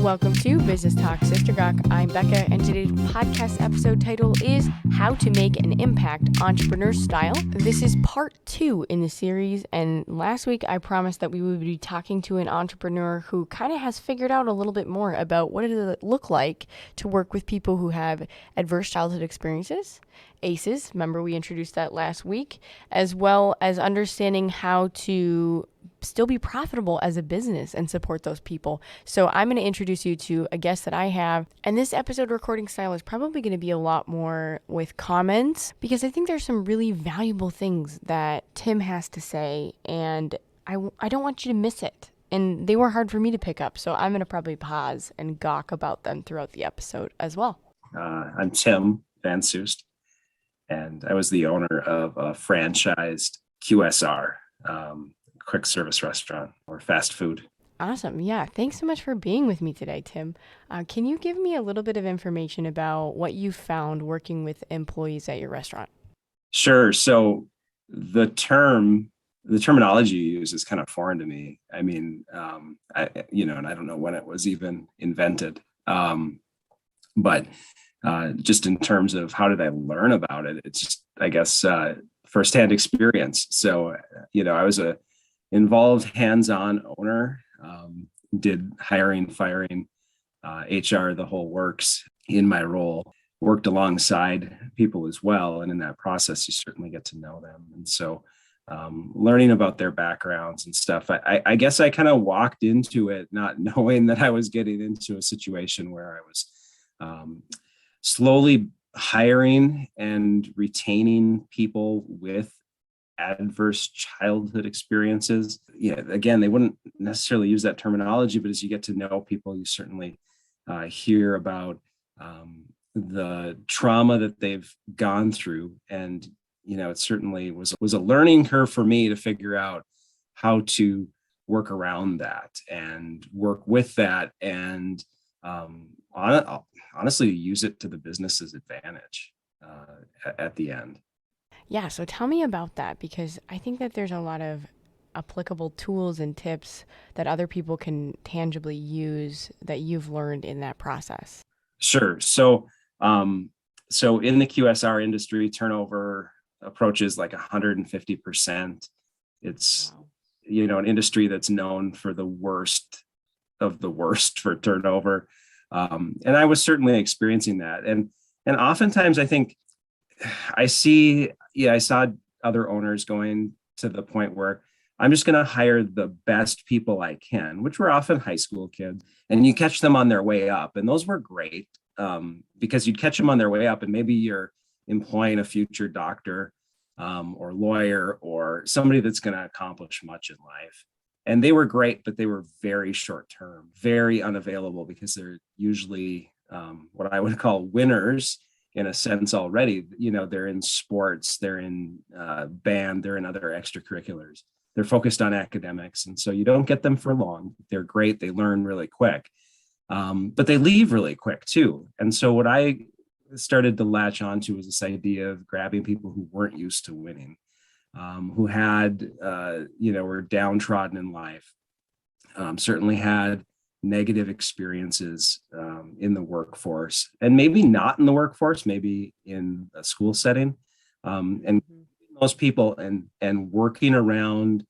Welcome to Business Talk Sister Gawk. I'm Becca, and today's podcast episode title is How to Make an Impact Entrepreneur Style. This is part 2 in the series, and last week I promised that we would be talking to an entrepreneur who kind of has figured out a little bit more about what does it look like to work with people who have adverse childhood experiences, ACEs, remember we introduced that last week, as well as understanding how to still be profitable as a business and support those people. So I'm going to introduce you to a guest that I have. And this episode recording style is probably going to be a lot more with comments because I think there's some really valuable things that Tim has to say. And I don't want you to miss it. And they were hard for me to pick up. So I'm going to probably pause and gawk about them throughout the episode as well. I'm Tim VanSoast, and I was the owner of a franchised QSR, quick service restaurant or fast food. Awesome. Yeah. Thanks so much for being with me today, Tim. Can you give me a little bit of information about what you found working with employees at your restaurant? Sure. So the terminology you use is kind of foreign to me. I mean, and I don't know when it was even invented. But just in terms of how did I learn about it, it's just, I guess, firsthand experience. So, I was a involved hands-on owner, did hiring, firing, HR, the whole works in my role, worked alongside people as well. And in that process, you certainly get to know them. And so learning about their backgrounds and stuff, I guess I kind of walked into it not knowing that I was getting into a situation where I was slowly hiring and retaining people with adverse childhood experiences. Yeah, again, they wouldn't necessarily use that terminology, but as you get to know people, you certainly hear about the trauma that they've gone through. And, it certainly was a learning curve for me to figure out how to work around that and work with that and honestly use it to the business's advantage at the end. Yeah, so tell me about that, because I think that there's a lot of applicable tools and tips that other people can tangibly use that you've learned in that process. Sure. So in the QSR industry, turnover approaches like 150%. It's, wow. An industry that's known for the worst of the worst for turnover. And I was certainly experiencing that. And oftentimes I think I saw other owners going to the point where I'm just going to hire the best people I can, which were often high school kids, and you catch them on their way up. And those were great because you'd catch them on their way up and maybe you're employing a future doctor or lawyer or somebody that's going to accomplish much in life. And they were great, but they were very short term, very unavailable because they're usually what I would call winners in a sense already. They're in sports, they're in band, they're in other extracurriculars. They're focused on academics. And so you don't get them for long. They're great. They learn really quick, but they leave really quick too. And so what I started to latch onto was this idea of grabbing people who weren't used to winning, who had, were downtrodden in life, certainly had negative experiences in the workforce, and maybe not in the workforce, maybe in a school setting, and those people and working around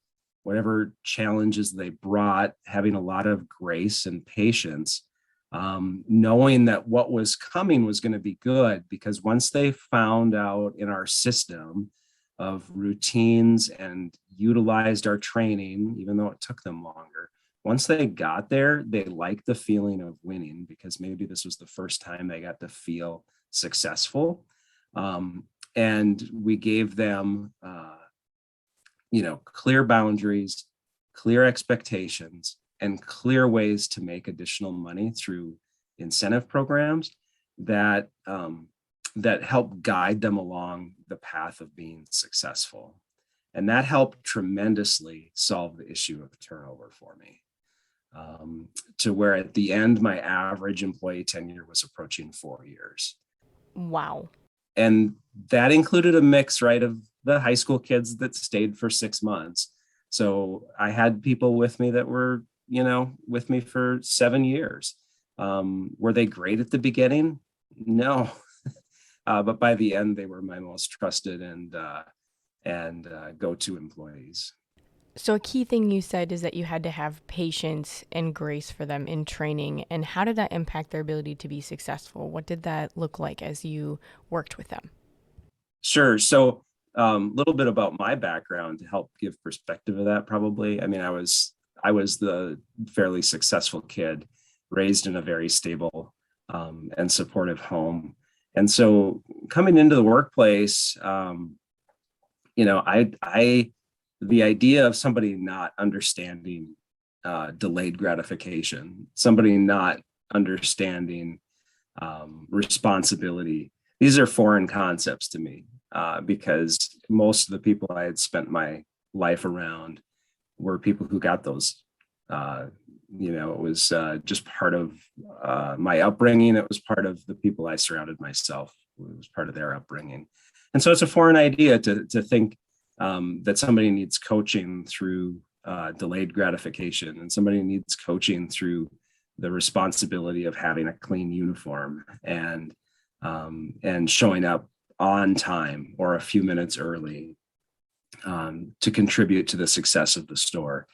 whatever challenges they brought, having a lot of grace and patience, knowing that what was coming was going to be good, because once they found out in our system of routines and utilized our training, even though it took them longer, once they got there, they liked the feeling of winning because maybe this was the first time they got to feel successful. And we gave them, clear boundaries, clear expectations, and clear ways to make additional money through incentive programs that help guide them along the path of being successful. And that helped tremendously solve the issue of turnover for me. To where at the end, my average employee tenure was approaching 4 years. Wow. And that included a mix, right, of the high school kids that stayed for 6 months. So I had people with me that were, with me for 7 years. Were they great at the beginning? No. But by the end, they were my most trusted and go-to employees. So, a key thing you said is that you had to have patience and grace for them in training. And how did that impact their ability to be successful? What did that look like as you worked with them? Sure. So, a little bit about my background to help give perspective of that. Probably, I mean, I was the fairly successful kid, raised in a very stable and supportive home, and so coming into the workplace, I the idea of somebody not understanding delayed gratification, somebody not understanding responsibility. These are foreign concepts to me because most of the people I had spent my life around were people who got those. It was just part of my upbringing. It was part of the people I surrounded myself. It was part of their upbringing. And so it's a foreign idea to think that somebody needs coaching through delayed gratification, and somebody needs coaching through the responsibility of having a clean uniform and showing up on time or a few minutes early to contribute to the success of the store.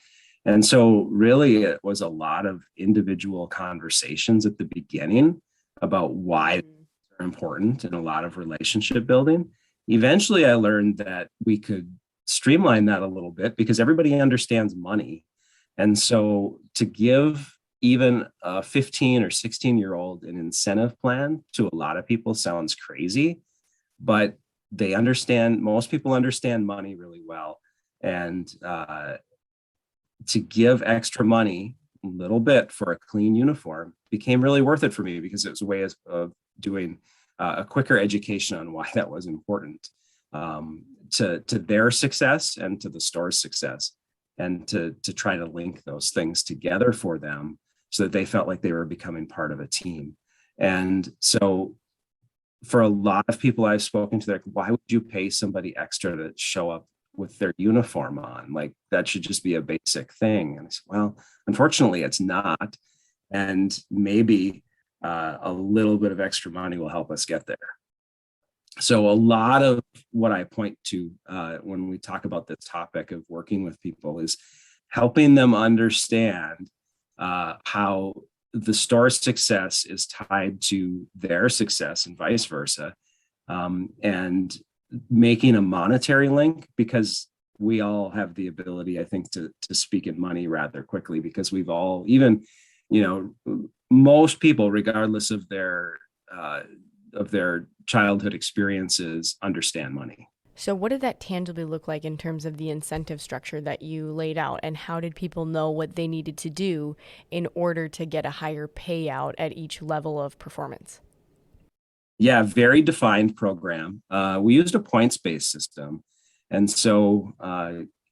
And so really it was a lot of individual conversations at the beginning about why they're important and a lot of relationship building. Eventually I learned that we could streamline that a little bit because everybody understands money. And so to give even a 15 or 16-year-old an incentive plan to a lot of people sounds crazy, but most people understand money really well. And to give extra money, a little bit for a clean uniform became really worth it for me because it was a way of doing a quicker education on why that was important to their success and to the store's success, and to try to link those things together for them so that they felt like they were becoming part of a team. And so for a lot of people I've spoken to, they're like, why would you pay somebody extra to show up with their uniform on? Like, that should just be a basic thing. And I said, well, unfortunately, it's not. And maybe a little bit of extra money will help us get there. So a lot of what I point to when we talk about this topic of working with people is helping them understand how the store's success is tied to their success and vice versa, and making a monetary link, because we all have the ability, I think, to speak in money rather quickly, because we've all, even, most people, regardless of their childhood experiences, understand money. So, what did that tangibly look like in terms of the incentive structure that you laid out? And how did people know what they needed to do in order to get a higher payout at each level of performance? Yeah, very defined program. We used a points-based system. And so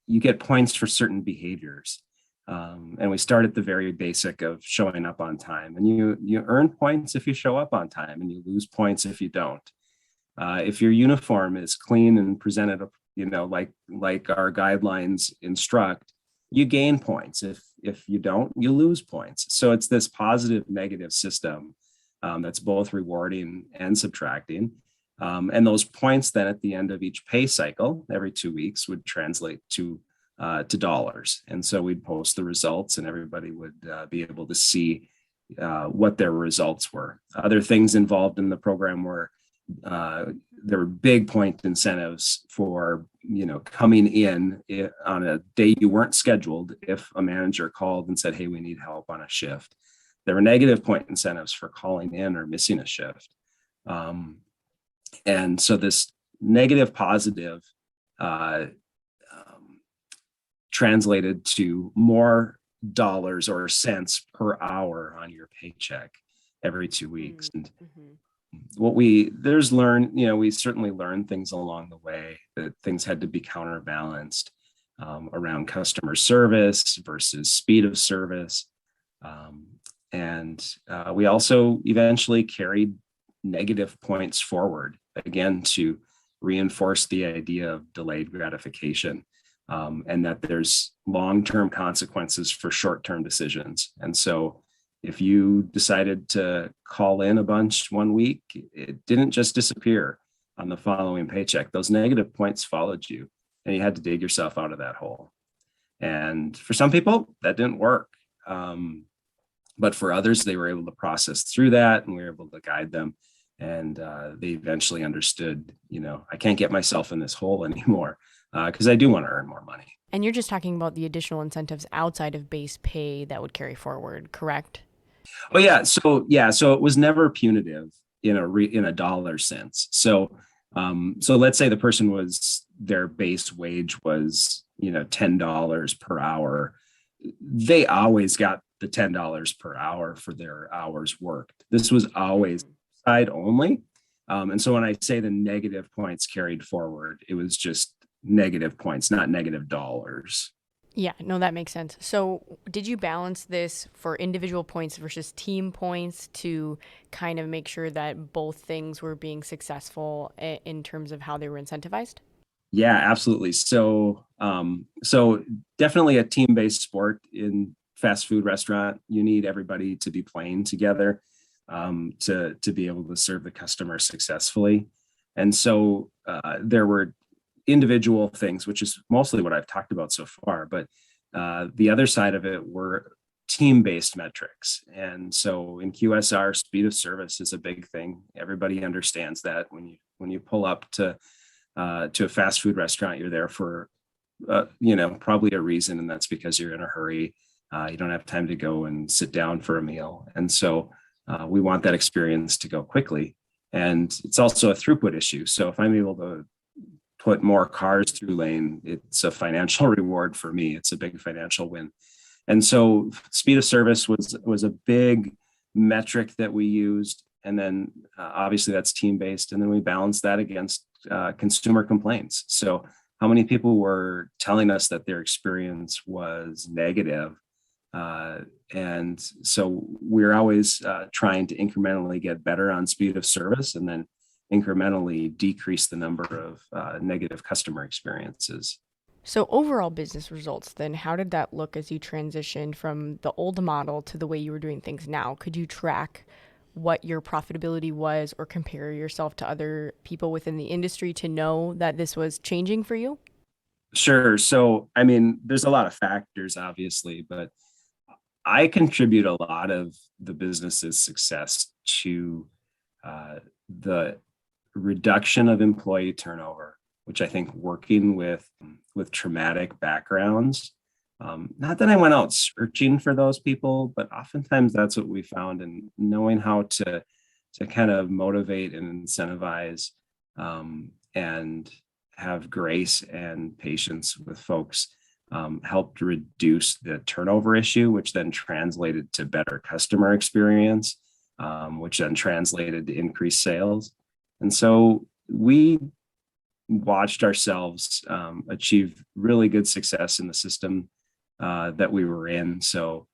you get points for certain behaviors. And we start at the very basic of showing up on time. And you earn points if you show up on time, and you lose points if you don't. If your uniform is clean and presented, like our guidelines instruct, you gain points. If you don't, you lose points. So it's this positive negative system that's both rewarding and subtracting. And those points then at the end of each pay cycle, every 2 weeks, would translate to dollars. And so we'd post the results, and everybody would be able to see what their results were. Other things involved in the program were there were big point incentives for coming in on a day you weren't scheduled. If a manager called and said, hey, we need help on a shift, there were negative point incentives for calling in or missing a shift. And so this negative positive translated to more dollars or cents per hour on your paycheck every 2 weeks. And we certainly learned things along the way, that things had to be counterbalanced around customer service versus speed of service. And we also eventually carried negative points forward, again, to reinforce the idea of delayed gratification, and that there's long-term consequences for short-term decisions. And so If you decided to call in a bunch one week, it didn't just disappear on the following paycheck. Those negative points followed you, and you had to dig yourself out of that hole. And for some people, that didn't work. But for others, they were able to process through that, and we were able to guide them. And they eventually understood, I can't get myself in this hole anymore because I do want to earn more money. And you're just talking about the additional incentives outside of base pay that would carry forward, correct? Oh yeah, so it was never punitive in a dollar sense. So let's say the person was their base wage was $10 per hour. They always got the $10 per hour for their hours worked. This was always side only. And so when I say the negative points carried forward, it was just negative points, not negative dollars. Yeah, no, that makes sense. So did you balance this for individual points versus team points to kind of make sure that both things were being successful in terms of how they were incentivized? Yeah, absolutely. So definitely a team-based sport in fast food restaurant. You need everybody to be playing together to be able to serve the customer successfully. And so there were individual things, which is mostly what I've talked about so far. But the other side of it were team-based metrics. And so in QSR, speed of service is a big thing. Everybody understands that when you pull up to a fast food restaurant, you're there for probably a reason, and that's because you're in a hurry. You don't have time to go and sit down for a meal, and so we want that experience to go quickly. And it's also a throughput issue. So if I'm able to put more cars through lane, it's a financial reward for me. It's a big financial win. And so speed of service was a big metric that we used. And then obviously that's team-based. And then we balanced that against consumer complaints. So how many people were telling us that their experience was negative? And so we're always trying to incrementally get better on speed of service and then incrementally decrease the number of negative customer experiences. So overall business results, then how did that look as you transitioned from the old model to the way you were doing things now? Could you track what your profitability was or compare yourself to other people within the industry to know that this was changing for you? Sure. So, I mean, there's a lot of factors, obviously, but I contribute a lot of the business's success to the reduction of employee turnover, which I think working with traumatic backgrounds, not that I went out searching for those people, but oftentimes that's what we found, and knowing how to kind of motivate and incentivize and have grace and patience with folks helped reduce the turnover issue, which then translated to better customer experience, which then translated to increased sales. And so we watched ourselves achieve really good success in the system that we were in. So,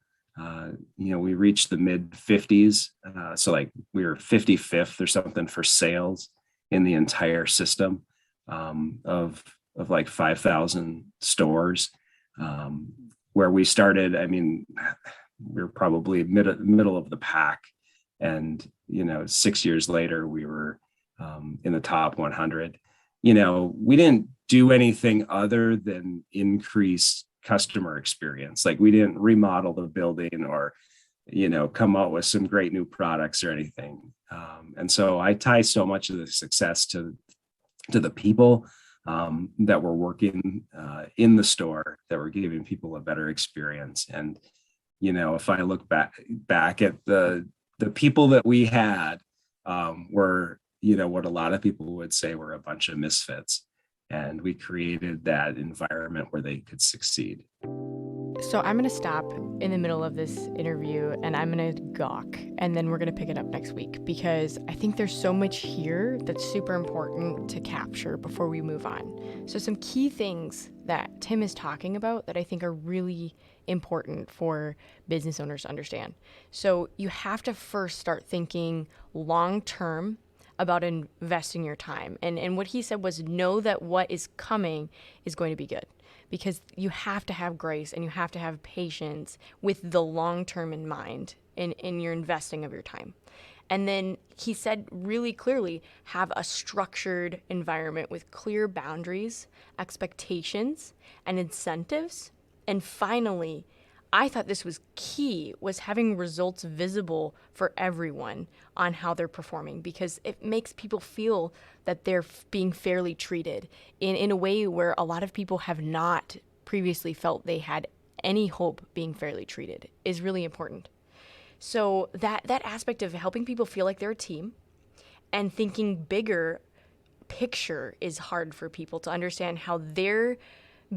we reached the mid 50s. So like we were 55th or something for sales in the entire system of like 5,000 stores. Where we started, I mean, we were probably middle of the pack. And, 6 years later, we were in the top 100. We didn't do anything other than increase customer experience. Like we didn't remodel the building or, come out with some great new products or anything. And so I tie so much of the success to the people that were working in the store, that were giving people a better experience. And, if I look back at the people that we had were, what a lot of people would say were a bunch of misfits. And we created that environment where they could succeed. So I'm going to stop in the middle of this interview and I'm going to gawk, and then we're going to pick it up next week, because I think there's so much here that's super important to capture before we move on. So some key things that Tim is talking about that I think are really important for business owners to understand. So you have to first start thinking long-term about investing your time. And what he said was, know that what is coming is going to be good, because you have to have grace and you have to have patience with the long term in mind in your investing of your time. And then he said really clearly, have a structured environment with clear boundaries, expectations, and incentives. And finally, I thought this was key, was having results visible for everyone on how they're performing, because it makes people feel that they're being fairly treated in a way where a lot of people have not previously felt they had any hope being fairly treated is really important. So that aspect of helping people feel like they're a team and thinking bigger picture is hard for people to understand how their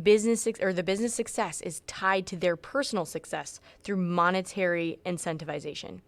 business or the business success is tied to their personal success through monetary incentivization.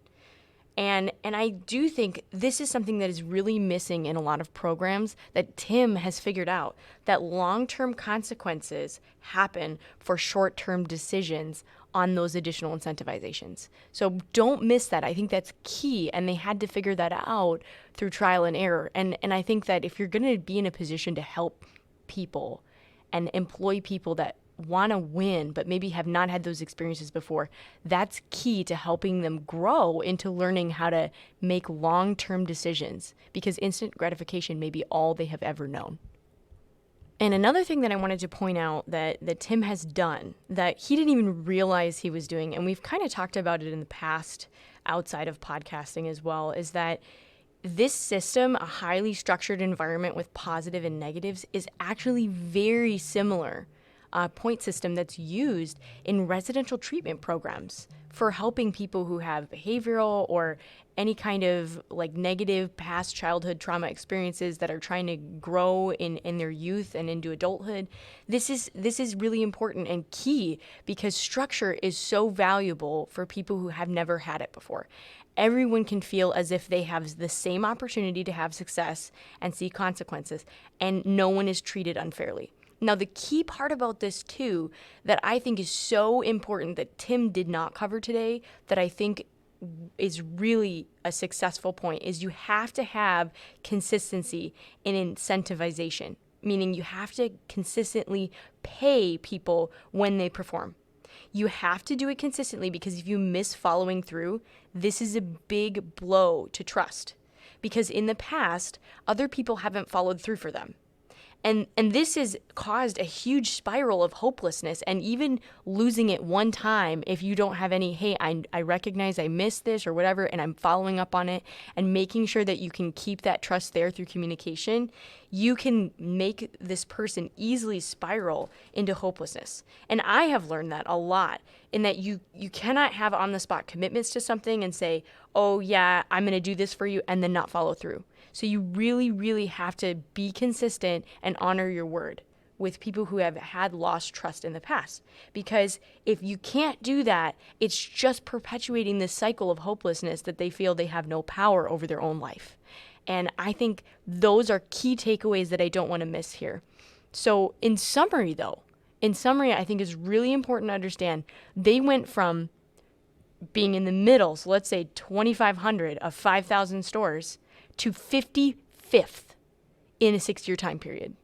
And I do think this is something that is really missing in a lot of programs that Tim has figured out, that long-term consequences happen for short-term decisions on those additional incentivizations. So don't miss that. I think that's key, and they had to figure that out through trial and error. And I think that if you're going to be in a position to help people and employ people that want to win but maybe have not had those experiences before, that's key to helping them grow into learning how to make long-term decisions, because instant gratification may be all they have ever known. And another thing that I wanted to point out that Tim has done that he didn't even realize he was doing, and we've kind of talked about it in the past outside of podcasting as well, is that this system, a highly structured environment with positive and negatives, is actually very similar point system that's used in residential treatment programs for helping people who have behavioral or any kind of like negative past childhood trauma experiences that are trying to grow in their youth and into adulthood. This is really important and key, because structure is so valuable for people who have never had it before. Everyone can feel as if they have the same opportunity to have success and see consequences, and no one is treated unfairly. Now, the key part about this, too, that I think is so important that Tim did not cover today, that I think is really a successful point, is you have to have consistency in incentivization, meaning you have to consistently pay people when they perform. You have to do it consistently, because if you miss following through, this is a big blow to trust, because in the past, other people haven't followed through for them. And this has caused a huge spiral of hopelessness, and even losing it one time if you don't have any, hey, I recognize I missed this or whatever, and I'm following up on it, and making sure that you can keep that trust there through communication, you can make this person easily spiral into hopelessness. And I have learned that a lot, in that you cannot have on-the-spot commitments to something and say, oh yeah, I'm going to do this for you, and then not follow through. So you really, really have to be consistent and honor your word with people who have had lost trust in the past. Because if you can't do that, it's just perpetuating this cycle of hopelessness that they feel they have no power over their own life. And I think those are key takeaways that I don't want to miss here. So in summary, I think it's really important to understand they went from being in the middle, so let's say 2,500 of 5,000 stores, to 55th in a 6-year time period.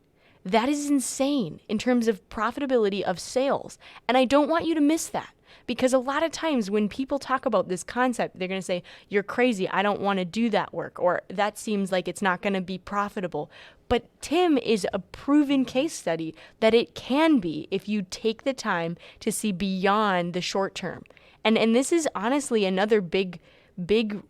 That is insane in terms of profitability of sales. And I don't want you to miss that, because a lot of times when people talk about this concept, they're going to say, you're crazy, I don't want to do that work, or that seems like it's not going to be profitable. But Tim is a proven case study that it can be if you take the time to see beyond the short term. And this is honestly another big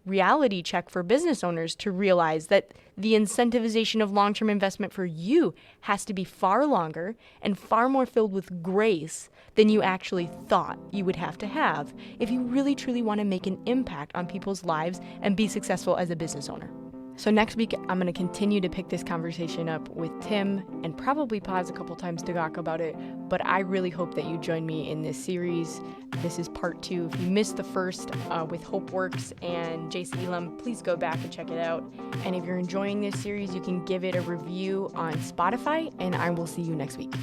reality check for business owners, to realize that the incentivization of long-term investment for you has to be far longer and far more filled with grace than you actually thought you would have to have if you really truly want to make an impact on people's lives and be successful as a business owner. So next week, I'm going to continue to pick this conversation up with Tim and probably pause a couple times to talk about it. But I really hope that you join me in this series. This is part 2. If you missed the first with HopeWorks and Jason Elam, please go back and check it out. And if you're enjoying this series, you can give it a review on Spotify, and I will see you next week.